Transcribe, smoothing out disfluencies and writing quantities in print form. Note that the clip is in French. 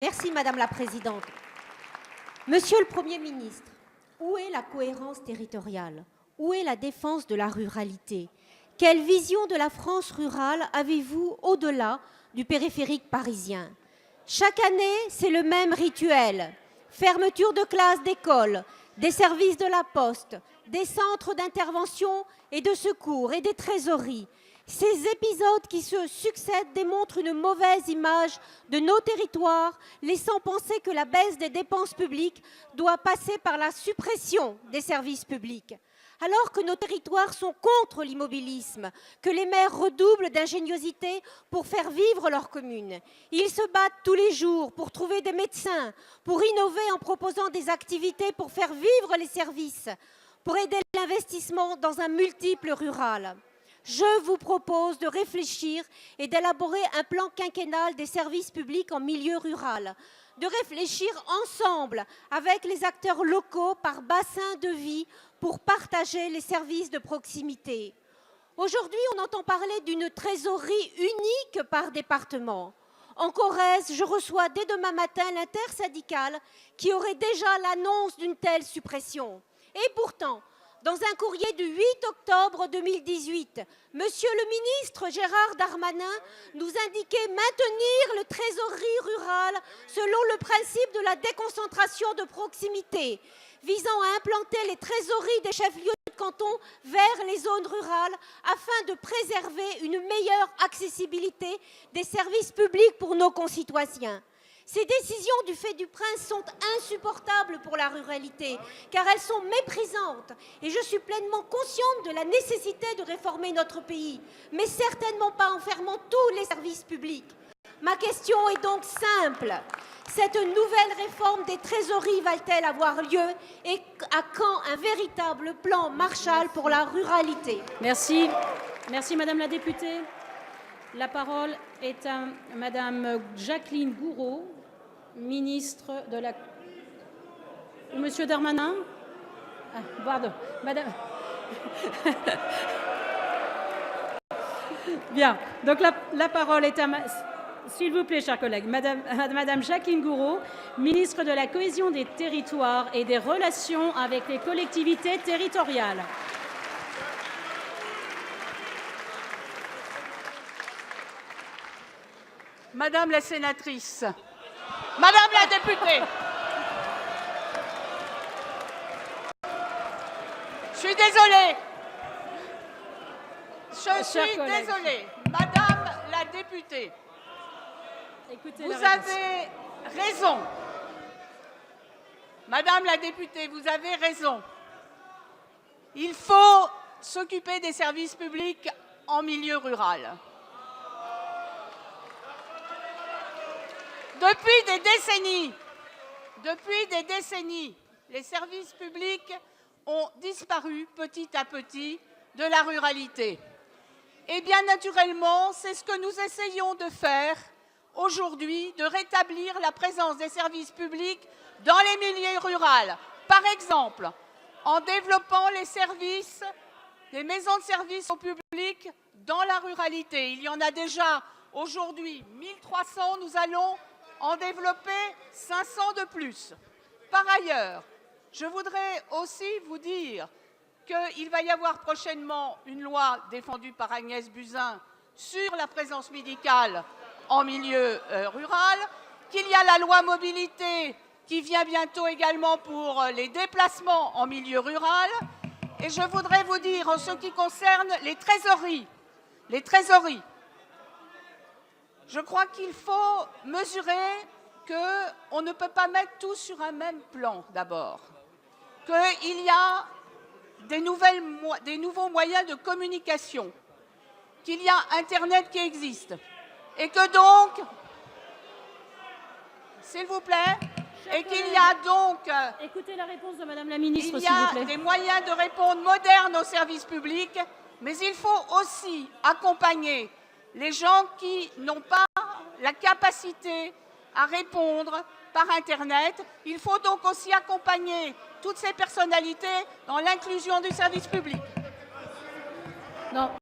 Merci Madame la Présidente. Monsieur le Premier ministre, où est la cohérence territoriale? Où est la défense de la ruralité? Quelle vision de la France rurale avez-vous au-delà du périphérique parisien? Chaque année, c'est le même rituel. Fermeture de classes d'école, des services de la poste, des centres d'intervention et de secours et des trésoreries. Ces épisodes qui se succèdent démontrent une mauvaise image de nos territoires, laissant penser que la baisse des dépenses publiques doit passer par la suppression des services publics. Alors que nos territoires sont contre l'immobilisme, que les maires redoublent d'ingéniosité pour faire vivre leurs communes. Ils se battent tous les jours pour trouver des médecins, pour innover en proposant des activités pour faire vivre les services, pour aider l'investissement dans un multiple rural. Je vous propose de réfléchir et d'élaborer un plan quinquennal des services publics en milieu rural, de réfléchir ensemble avec les acteurs locaux par bassin de vie pour partager les services de proximité. Aujourd'hui, on entend parler d'une trésorerie unique par département. En Corrèze, je reçois dès demain matin l'intersyndicale qui aurait déjà l'annonce d'une telle suppression. Et pourtant, dans un courrier du 8 octobre 2018, Monsieur le ministre Gérard Darmanin nous indiquait maintenir le trésorerie rurale selon le principe de la déconcentration de proximité, visant à implanter les trésoreries des chefs-lieux de canton vers les zones rurales afin de préserver une meilleure accessibilité des services publics pour nos concitoyens. Ces décisions du fait du prince sont insupportables pour la ruralité, car elles sont méprisantes. Et je suis pleinement consciente de la nécessité de réformer notre pays, mais certainement pas en fermant tous les services publics. Ma question est donc simple. Cette nouvelle réforme des trésoreries va-t-elle avoir lieu et à quand un véritable plan Marshall pour la ruralité? Merci. Merci Madame la députée. La parole est à Madame Jacqueline Gourault, ministre de la... Monsieur Darmanin? Ah, pardon. Madame... Bien. Donc la parole est à... S'il vous plaît, chers collègues. Madame Jacqueline Gourault, ministre de la Cohésion des territoires et des relations avec les collectivités territoriales. Madame la sénatrice, Madame la députée, je suis désolée. Madame la députée, vous avez raison. Madame la députée, vous avez raison. Il faut s'occuper des services publics en milieu rural. Depuis des décennies, les services publics ont disparu petit à petit de la ruralité. Et bien naturellement, c'est ce que nous essayons de faire aujourd'hui, de rétablir la présence des services publics dans les milieux ruraux. Par exemple, en développant les services, les maisons de services au public dans la ruralité. Il y en a déjà aujourd'hui 1300, nous allons en développer 500 de plus. Par ailleurs, je voudrais aussi vous dire qu'il va y avoir prochainement une loi défendue par Agnès Buzyn sur la présence médicale en milieu rural, qu'il y a la loi mobilité qui vient bientôt également pour les déplacements en milieu rural. Et je voudrais vous dire, en ce qui concerne les trésoreries, je crois qu'il faut mesurer qu'on ne peut pas mettre tout sur un même plan d'abord, qu'il y a des nouveaux moyens de communication, qu'il y a Internet qui existe, et que donc, s'il vous plaît, et qu'il y a donc... Écoutez la réponse de Madame la ministre, il y s'il vous plaît. a des moyens de répondre modernes aux services publics, mais il faut aussi accompagner les gens qui n'ont pas la capacité à répondre par Internet. Il faut donc aussi accompagner toutes ces personnalités dans l'inclusion du service public. Non.